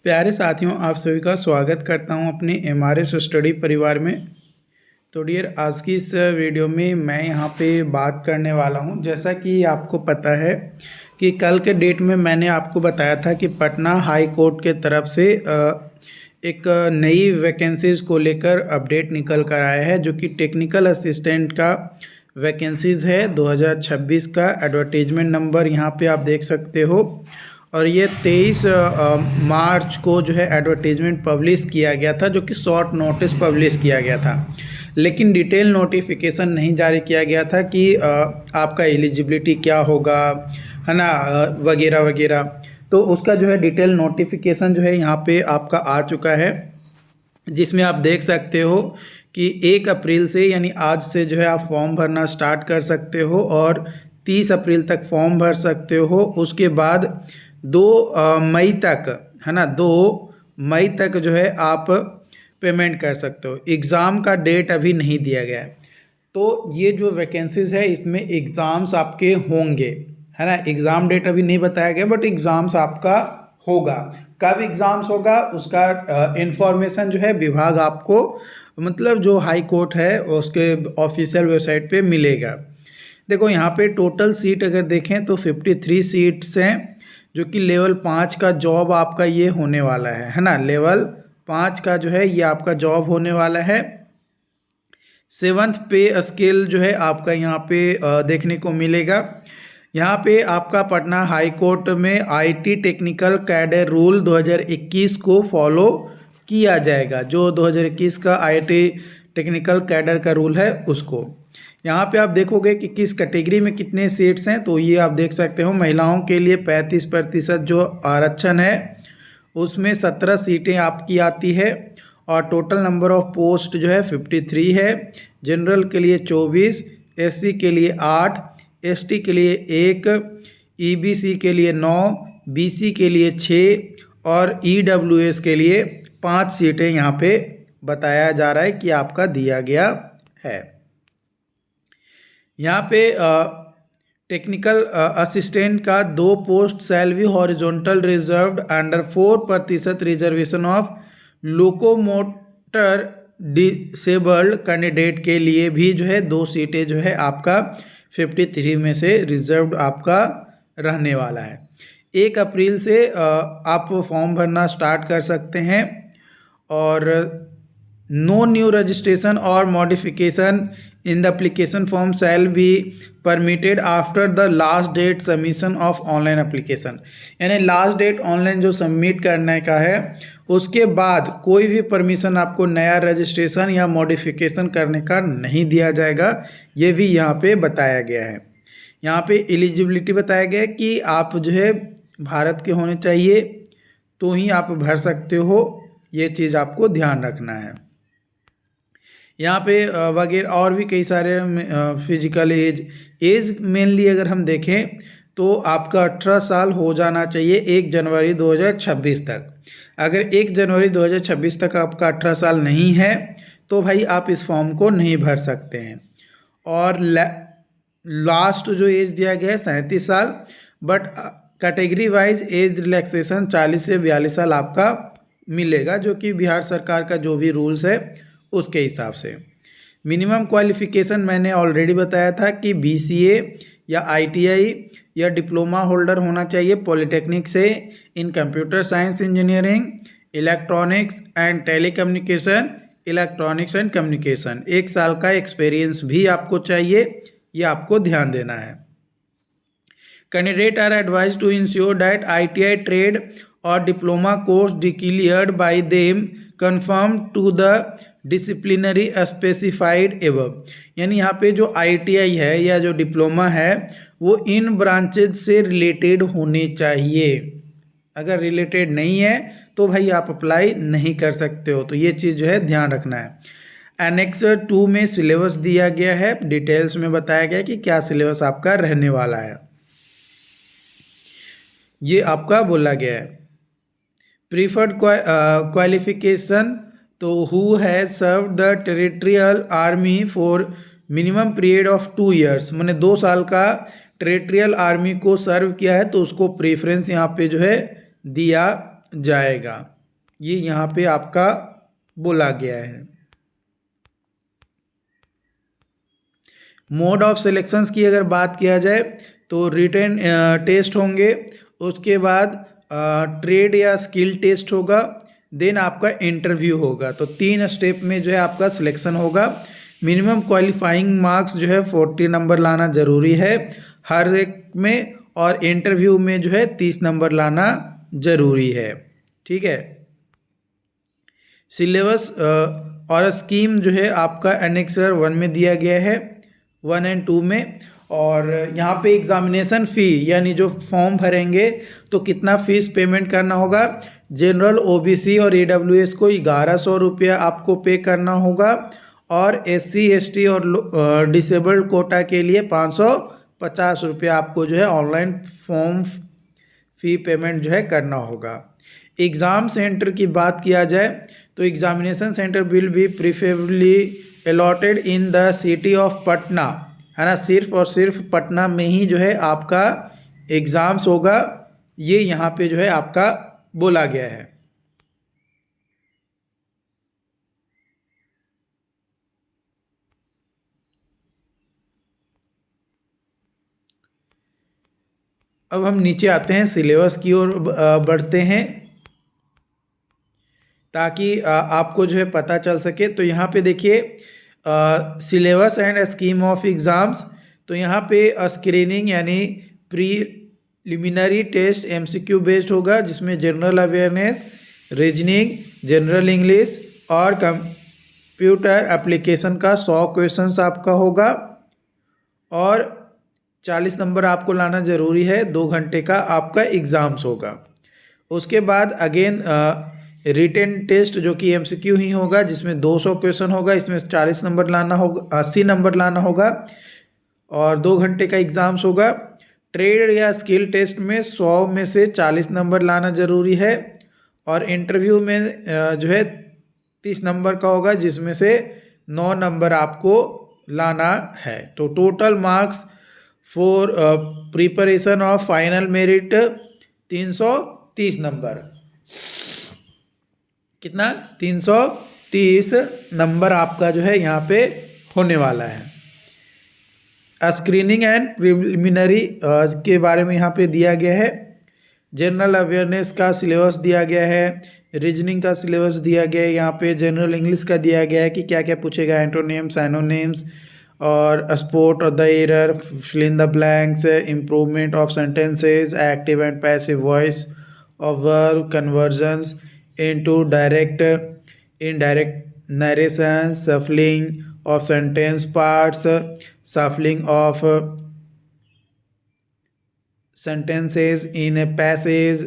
प्यारे साथियों, आप सभी का स्वागत करता हूं अपने एमआरएस स्टडी परिवार में। तो डियर, आज की इस वीडियो में मैं यहां पे बात करने वाला हूं। जैसा कि आपको पता है कि कल के डेट में मैंने आपको बताया था कि पटना हाई कोर्ट के तरफ से एक नई वैकेंसीज़ को लेकर अपडेट निकल कर आया है, जो कि टेक्निकल असिस्टेंट का वैकेंसीज़ है 2026 का। एडवर्टीजमेंट नंबर यहाँ पे आप देख सकते हो, और ये 23 मार्च को जो है एडवर्टीजमेंट पब्लिश किया गया था, जो कि शॉर्ट नोटिस पब्लिश किया गया था, लेकिन डिटेल नोटिफिकेशन नहीं जारी किया गया था कि आपका एलिजिबिलिटी क्या होगा, है ना, वगैरह वगैरह। तो उसका जो है डिटेल नोटिफिकेशन जो है यहाँ पे आपका आ चुका है, जिसमें आप देख सकते हो कि 1 अप्रैल से, यानी आज से जो है आप फॉर्म भरना स्टार्ट कर सकते हो और 30 अप्रैल तक फॉर्म भर सकते हो। उसके बाद 2 मई तक, है ना, 2 मई तक जो है आप पेमेंट कर सकते हो। एग्ज़ाम का डेट अभी नहीं दिया गया है। तो ये जो वैकेंसीज़ है इसमें एग्ज़ाम्स आपके होंगे, है ना। एग्ज़ाम डेट अभी नहीं बताया गया, बट एग्ज़ाम्स आपका होगा। कब एग्ज़ाम्स होगा उसका इंफॉर्मेशन जो है विभाग आपको, मतलब जो हाई कोर्ट है उसके ऑफिशियल वेबसाइट पे मिलेगा। देखो यहाँ पे टोटल सीट अगर देखें तो 53 सीट्स हैं, जो कि लेवल 5 का जॉब आपका ये होने वाला है ना। लेवल 5 का जो है ये आपका जॉब होने वाला है। 7th पे स्केल जो है आपका यहाँ पे देखने को मिलेगा। यहाँ पे आपका पटना हाई कोर्ट में आईटी टेक्निकल कैडर रूल 2021 को फॉलो किया जाएगा। जो 2021 का आईटी टेक्निकल कैडर का रूल है उसको। यहाँ पे आप देखोगे कि किस कैटेगरी में कितने सीट्स हैं, तो ये आप देख सकते हो। महिलाओं के लिए 35% जो आरक्षण है उसमें 17 सीटें आपकी आती है, और टोटल नंबर ऑफ पोस्ट जो है 53 है। जनरल के लिए 24, एससी के लिए 8, एसटी के लिए 1, ईबीसी के लिए 9, बीसी के लिए 6 और ईडब्ल्यूएस के लिए 5 सीटें यहाँ पे बताया जा रहा है कि आपका दिया गया है। यहाँ पे टेक्निकल असिस्टेंट का 2 post shall be horizontal reserved under 4% reservation of locomotor disabled candidate के लिए भी जो है 2 सीटें जो है आपका 53 में से रिजर्व्ड आपका रहने वाला है। 1 अप्रैल से आप फॉर्म भरना स्टार्ट कर सकते हैं, और नो न्यू रजिस्ट्रेशन और modification in the application form shall be permitted after the last date submission of online application. यानी लास्ट डेट ऑनलाइन जो सबमिट करने का है उसके बाद कोई भी परमिशन आपको नया रजिस्ट्रेशन या मॉडिफिकेशन करने का नहीं दिया जाएगा। ये भी यहाँ पे बताया गया है। यहाँ पे एलिजिबिलिटी बताया गया है कि आप जो है भारत के होने चाहिए तो ही आप भर सकते हो। ये चीज़ आपको ध्यान रखना है। यहाँ पे वगैरह और भी कई सारे फिजिकल एज मेनली अगर हम देखें तो आपका 18 साल हो जाना चाहिए 1 जनवरी 2026 तक। अगर 1 जनवरी 2026 तक आपका 18 साल नहीं है तो भाई आप इस फॉर्म को नहीं भर सकते हैं। और लास्ट जो एज दिया गया है 37 साल, but category wise age relaxation 40 से 42 साल आपका मिलेगा, जो कि बिहार सरकार का जो भी रूल्स है उसके हिसाब से। मिनिमम क्वालिफिकेशन मैंने ऑलरेडी बताया था कि बीसीए या आईटीआई या डिप्लोमा होल्डर होना चाहिए पॉलिटेक्निक से इन computer science engineering, electronics and telecommunication, electronics and communication. 1 साल का एक्सपीरियंस भी आपको चाहिए, ये आपको ध्यान देना है। Candidate are advise to ensure that ITI trade और diploma course declared by them confirm to the disciplinary specified above. यानी यहाँ पे जो आईटीआई है या जो डिप्लोमा है वो इन ब्रांचेज से रिलेटेड होने चाहिए। अगर रिलेटेड नहीं है तो भाई आप अप्लाई नहीं कर सकते हो। तो ये चीज़ जो है ध्यान रखना है। एनेक्सर 2 में सिलेबस दिया गया है, डिटेल्स में बताया गया है कि क्या सिलेबस आपका रहने वाला है, ये आपका बोला गया है। प्रीफर्ड क्वालिफिकेशन, तो who has serve the territorial army for minimum period of 2 years, मैंने 2 साल का टेरिटरियल आर्मी को सर्व किया है तो उसको प्रेफरेंस यहाँ पे जो है दिया जाएगा, ये यहाँ पे आपका बोला गया है। मोड ऑफ सिलेक्शंस की अगर बात किया जाए तो रिटन टेस्ट होंगे, उसके बाद ट्रेड या स्किल टेस्ट होगा, देन आपका इंटरव्यू होगा। तो 3 स्टेप में जो है आपका सिलेक्शन होगा। मिनिमम क्वालिफाइंग मार्क्स जो है 40 नंबर लाना ज़रूरी है हर एक में, और इंटरव्यू में जो है 30 नंबर लाना ज़रूरी है। ठीक है। सिलेबस और स्कीम जो है आपका एनेक्सर 1 में दिया गया है, 1 और 2 में। और यहाँ पे एग्ज़ामिनेशन फ़ी यानी जो फॉर्म भरेंगे तो कितना फ़ीस पेमेंट करना होगा। जनरल, ओबीसी और ईडब्ल्यूएस को 1100 रुपया आपको पे करना होगा, और एससी, एसटी और डिसेबल्ड कोटा के लिए 550 रुपया आपको जो है ऑनलाइन फॉर्म फ़ी पेमेंट जो है करना होगा। एग्ज़ाम सेंटर की बात किया जाए तो examination centre will be preferably allotted in the city of Patna, है ना। सिर्फ और सिर्फ पटना में ही जो है आपका एग्ज़ाम्स होगा, ये यहाँ पे जो है आपका बोला गया है। अब हम नीचे आते हैं, सिलेबस की ओर बढ़ते हैं ताकि आपको जो है पता चल सके। तो यहाँ पे देखिए syllabus and scheme of exams. तो यहाँ पे स्क्रीनिंग यानी प्रीलिमिनरी टेस्ट एमसीक्यू बेस्ड होगा, जिसमें general awareness, reasoning, general English और कंप्यूटर एप्लीकेशन का 100 क्वेश्चंस आपका होगा, और 40 नंबर आपको लाना ज़रूरी है। 2 घंटे का आपका एग्ज़ाम्स होगा। उसके बाद अगेन रिटेन टेस्ट जो कि एमसीक्यू ही होगा, जिसमें 200 क्वेश्चन होगा, इसमें 40 नंबर लाना होगा, 80 नंबर लाना होगा, और 2 घंटे का एग्ज़ाम्स होगा। ट्रेड या स्किल टेस्ट में 100 में से 40 नंबर लाना ज़रूरी है, और इंटरव्यू में जो है 30 नंबर का होगा, जिसमें से 9 नंबर आपको लाना है। तो total marks for preparation of final merit 330 number. कितना? 330 नंबर आपका जो है यहाँ पे होने वाला है। स्क्रीनिंग एंड प्रिलिमिनरी के बारे में यहाँ पे दिया गया है। जनरल अवेयरनेस का सिलेबस दिया गया है, रीजनिंग का सिलेबस दिया गया है, यहाँ पे जनरल इंग्लिश का दिया गया है कि क्या क्या पूछेगा, एंटोनिम्स, एनोनिम्स, और spot the error, fill in the blanks, improvement of sentences, active and passive voice of verb, conversions into direct indirect narration, shuffling of sentence parts, shuffling of sentences in passage,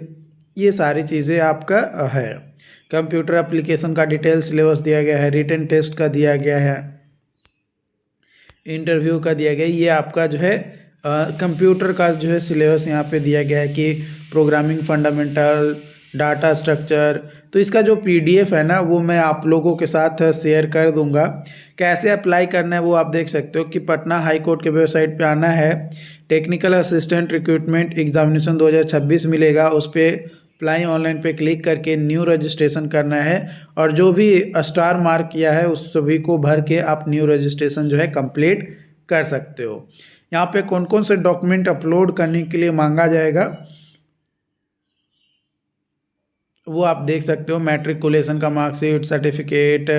ये सारी चीज़ें आपका है। Computer application का detail syllabus दिया गया है, written test का दिया गया है, इंटरव्यू का दिया गया है। ये आपका जो है कंप्यूटर का जो है सिलेबस यहाँ पे दिया गया है कि प्रोग्रामिंग फंडामेंटल, डाटा स्ट्रक्चर। तो इसका जो पीडीएफ है ना, वो मैं आप लोगों के साथ शेयर कर दूंगा। कैसे अप्लाई करना है वो आप देख सकते हो कि पटना हाई कोर्ट के वेबसाइट पे आना है, टेक्निकल असिस्टेंट रिक्रूटमेंट एग्जामिनेशन 2026 मिलेगा, उस पर अप्लाई ऑनलाइन पे क्लिक करके न्यू रजिस्ट्रेशन करना है, और जो भी स्टार मार्क किया है उस सभी को भर के आप न्यू रजिस्ट्रेशन जो है कंप्लीट कर सकते हो। यहाँ पे कौन कौन से डॉक्यूमेंट अपलोड करने के लिए मांगा जाएगा वो आप देख सकते हो। मैट्रिकुलेशन का marksheet, certificate,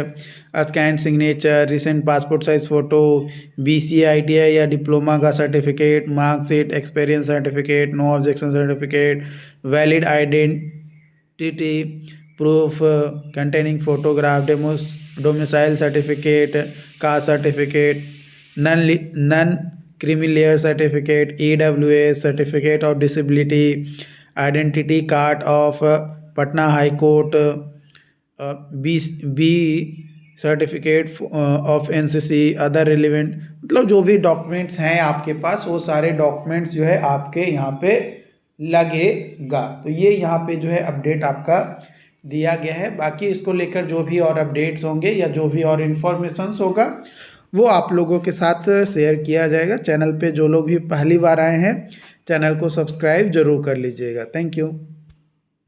scan signature, recent passport size photo, BCA, ITI या डिप्लोमा का certificate, marksheet, experience certificate, no objection certificate, valid identity proof containing photograph, domicile certificate, caste certificate, non creamy layer certificate, EWS certificate of disability, identity card of Patna high court, B certificate of NCC, other relevant, मतलब जो भी documents हैं आपके पास वो सारे documents जो है आपके यहाँ पे लगेगा। तो ये यहाँ पे जो है अपडेट आपका दिया गया है। बाकी इसको लेकर जो भी और अपडेट्स होंगे या जो भी और इन्फॉर्मेशंस होगा वो आप लोगों के साथ शेयर किया जाएगा। चैनल पे जो लोग भी पहली बार आए हैं चैनल को सब्सक्राइब जरूर कर लीजिएगा। Thank you.